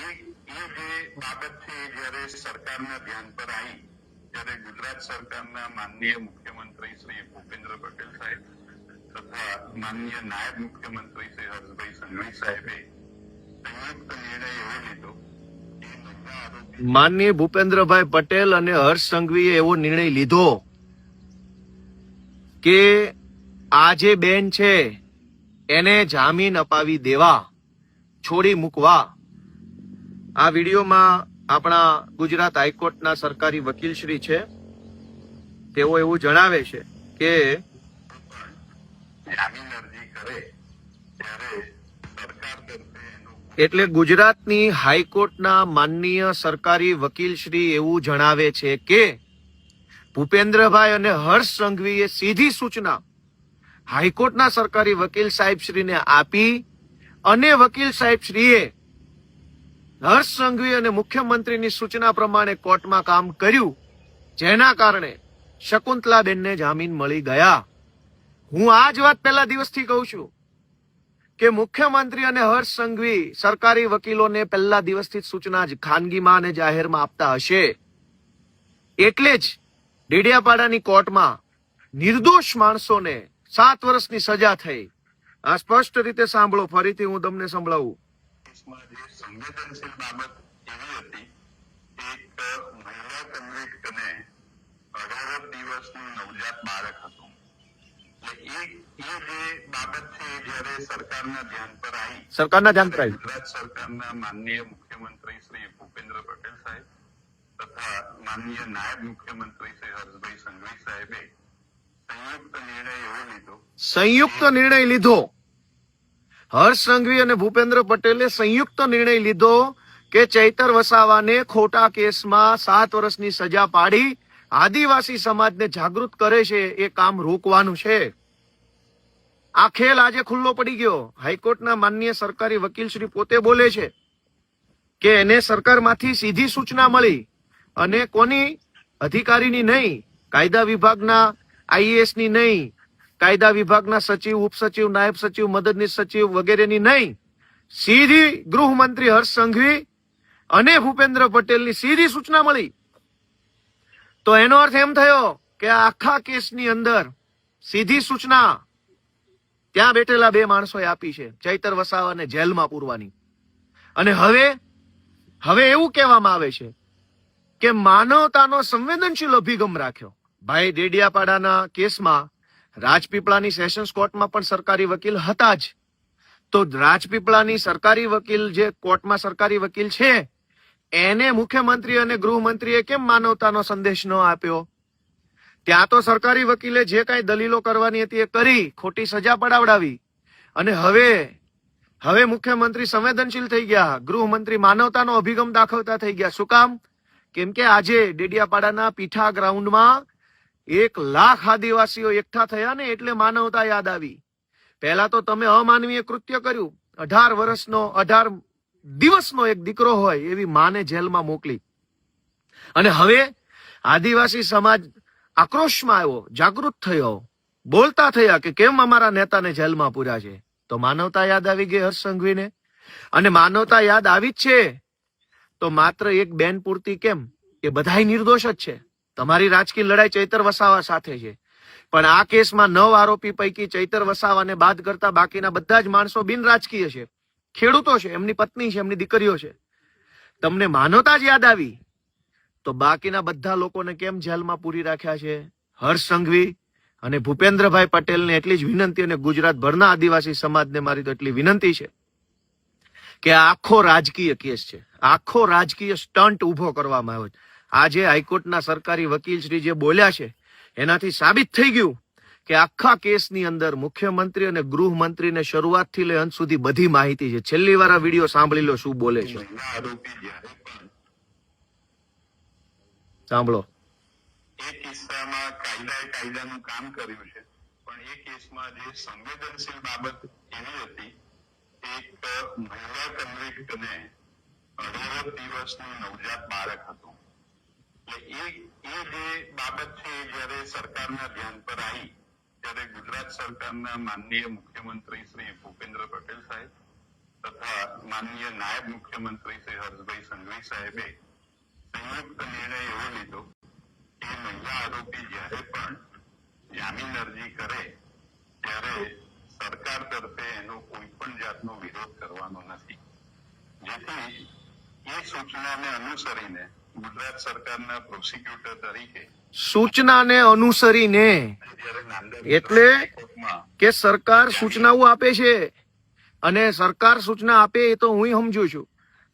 જે બાબત છે જ્યારે સરકારના ધ્યાન પર આવી ત્યારે ગુજરાત સરકારના માનનીય મુખ્યમંત્રી શ્રી ભૂપેન્દ્ર પટેલ સાહેબ તથા માનનીય નાયબ મુખ્યમંત્રી શ્રી હર્ષભાઈ સંઘવી સાહેબે સંયુક્ત નિર્ણય એવો લીધો કે મહિલા આરોપી માનનીય ભૂપેન્દ્રભાઈ પટેલ અને હર્ષ સંઘવીએ એવો નિર્ણય લીધો કે આ જે બેન છે એને જામીન અપાવી દેવા, છોડી મૂકવા. આ વિડીયોમાં આપણા ગુજરાત હાઈકોર્ટના સરકારી વકીલ શ્રી છે, તેઓ એવું જણાવે છે કે જામીન અરજી કરે ત્યારે સરકાર તરફે એટલે ગુજરાતની હાઈકોર્ટના માનનીય સરકારી વકીલ શ્રી એવું જણાવે છે કે ભૂપેન્દ્રભાઈ અને હર્ષ સંઘવીએ સીધી સૂચના હાઈકોર્ટના સરકારી વકીલ સાહેબ શ્રીને આપી અને વકીલ સાહેબ શ્રીએ હર્ષ સંઘવી અને મુખ્યમંત્રીની સૂચના પ્રમાણે કોર્ટમાં કામ કર્યું, જેના કારણે શકુંતલાબેનને જામીન મળી ગયા. હું આ જ વાત પહેલા દિવસથી કહું છું કે મુખ્યમંત્રી અને હર્ષ સંઘવી સરકારી વકીલોને પહેલા દિવસથી જ સૂચના જ ખાનગીમાં અને જાહેરમાં આપતા હશે. એટલે જ ડેડિયાપાડાની કોર્ટમાં નિર્દોષ માણસોને 7 વર્ષની સજા થઈ. આ સ્પષ્ટ રીતે સાંભળો, ફરીથી હું તમને સંભળાવું. કેસમાં જે સંવેદનશીલ બાબત એવી હતી, એક મહિલા કન્વિક્ટને 18 દિવસનું નવજાત બાળક હતું. એટલે એ જે બાબત છે જ્યારે સરકારના ધ્યાન પર આવી ગુજરાત સરકારના માનનીય મુખ્યમંત્રી શ્રી ભૂપેન્દ્ર પટેલ સાહેબ તથા માનનીય નાયબ મુખ્યમંત્રી શ્રી હર્ષભાઈ સંઘવી સાહેબે સંયુક્ત નિર્ણય લીધો. હર્ષ સંઘવી અને ભૂપેન્દ્ર પટેલે સંયુક્ત નિર્ણય લીધો કે ચૈતર વસાવાને ખોટા કેસમાં 7 વર્ષની સજા પાડી આદિવાસી સમાજને જાગૃત કરે છે એ કામ રોકવાનું છે. આ ખેલ આજે ખુલ્લો પડી ગયો. હાઈકોર્ટના માનનીય સરકારી વકીલ શ્રી પોતે બોલે છે કે એને સરકારમાંથી સીધી સૂચના મળી અને કોની અધિકારીની નહીં, કાયદા વિભાગના આઈએએસ ની નહીં, કાયદા વિભાગના સચિવ, ઉપસચિવ, નાયબ સચિવ, મદદનીશ સચિવ વગેરેની નહીં, સીધી ગૃહમંત્રી હર્ષ સંઘવી અને ભૂપેન્દ્ર પટેલની સીધી સૂચના મળી. તો એનો અર્થ એમ થયો કે આ આખા કેસની અંદર સીધી સૂચના ત્યાં બેઠેલા 2 માણસોએ આપી છે, ચૈતર વસાવાને જેલમાં પૂરવાની. અને હવે એવું કહેવામાં આવે છે કે માનવતાનો સંવેદનશીલ અભિગમ રાખ્યો. ભાઈ, ડેડિયાપાડાના કેસમાં રાજપીપળાની સેશન્સ કોર્ટમાં પણ સરકારી વકીલ હતા જ. તો રાજપીપળાની સરકારી વકીલ જે કોર્ટમાં સરકારી વકીલ છે એને મુખ્યમંત્રી અને ગૃહમંત્રીએ કેમ માનવતાનો સંદેશ ન આપ્યો? ત્યાં તો સરકારી વકીલે જે કાંઈ દલીલો કરવાની હતી એ કરી, ખોટી સજા પડાવડાવી. અને હવે મુખ્યમંત્રી સંવેદનશીલ થઈ ગયા, ગૃહમંત્રી માનવતાનો અભિગમ દાખવતા થઈ ગયા. શું કામ? કેમ કે આજે ડેડિયાપાડાના પીઠા ગ્રાઉન્ડમાં 1 લાખ આદિવાસીઓ એકઠા થયા ને એટલે માનવતા યાદ આવી. પહેલા તો તમે અમાનવીય કૃત્ય કર્યું. 18 દિવસનો એક દીકરો હોય એવી માને જેલમાં મોકલી. અને હવે આદિવાસી સમાજ આક્રોશમાં આવ્યો, જાગૃત થયો, બોલતા થયા કે કેમ અમારા નેતાને જેલમાં પૂર્યા છે. તો માનવતા યાદ આવી ગઈ હર્ષ સંઘવીને. અને માનવતા યાદ આવી જ છે તો માત્ર એક બેન પૂરતી કેમ? એ બધાય નિર્દોષ જ છે. તમારી રાજકીય લડાઈ ચૈતર વસાવા સાથે છે, પણ આ કેસમાં 9 આરોપી પૈકી ચૈતર વસાવાને બાદ કરતા બાકીના બધા જ માણસો બિન રાજકીય છે, ખેડૂતો છે, એમની પત્ની છે, એમની દીકરીઓ છે. તમને માનવતા જ યાદ આવી તો બાકીના બધા લોકોને કેમ જેલમાં પૂરી રાખ્યા છે? હર્ષ સંઘવી અને ભૂપેન્દ્રભાઈ પટેલને એટલી જ વિનંતી, અને ગુજરાતભરના આદિવાસી સમાજને મારી તો એટલી વિનંતી છે કે આ આખો રાજકીય કેસ છે, આખો રાજકીય સ્ટન્ટ ઉભો કરવામાં આવ્યો છે. આજે હાઈકોર્ટના સરકારી વકીલ શ્રી જે બોલ્યા છે એનાથી સાબિત થઈ ગયું કે આખા કેસની અંદર મુખ્યમંત્રી અને ગૃહમંત્રીને શરૂઆતથી લઈ અંત સુધી બધી માહિતી છે. છેલ્લી વાર આ વિડીયો સાંભળી લો શું બોલે છે, સાંભળો. એ કિસ્સામાં કાયદાનું કામ કર્યું છે, પણ એ કેસમાં જે સંવેદનશીલ બાબત એવી હતી, એક મહિલા કન્વિક્ટને 18 દિવસનું નવજાત બાળક હતું. એટલે એ જે બાબત છે જ્યારે સરકારના ધ્યાન પર આવી ત્યારે ગુજરાત સરકારના માનનીય મુખ્યમંત્રી શ્રી ભૂપેન્દ્ર પટેલ સાહેબ તથા માનનીય નાયબ મુખ્યમંત્રી શ્રી હર્ષભાઈ સંઘવી સાહેબે સંયુક્ત નિર્ણય એવો લીધો કે મહિલા આરોપી જ્યારે પણ જામીન અરજી કરે ત્યારે સરકાર તરફે એનો કોઈ પણ જાતનો વિરોધ કરવાનો નથી, જેથી એ સૂચનાને અનુસરીને ગુજરાત સરકારના પ્રોસિક્યુટર તરીકે સૂચનાને અનુસરીને જ્યારે નામદાર એટલે કોર્ટમાં કે સરકાર સૂચનાઓ આપે છે અને સરકાર સૂચના આપે એ તો હું સમજુ છું,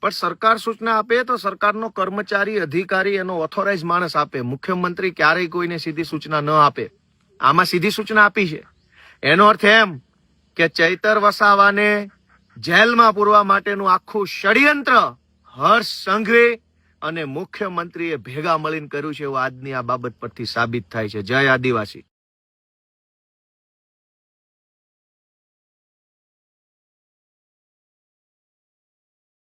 પણ સરકાર સૂચના આપે તો સરકારનો કર્મચારી અધિકારી એનો ઓથોરાઇઝ માણસ આપે. મુખ્યમંત્રી ક્યારેય કોઈને સીધી સૂચના ન આપે. આમાં સીધી સૂચના આપી છે. એનો અર્થ એમ કે ચૈતર વસાવાને જેલમાં પૂરવા માટેનું આખું ષડયંત્ર હર્ષ સંઘવી અને મુખ્યમંત્રીએ ભેગા મળીને કર્યું છે એવું આજની આ બાબત પરથી સાબિત થાય છે. જય આદિવાસી.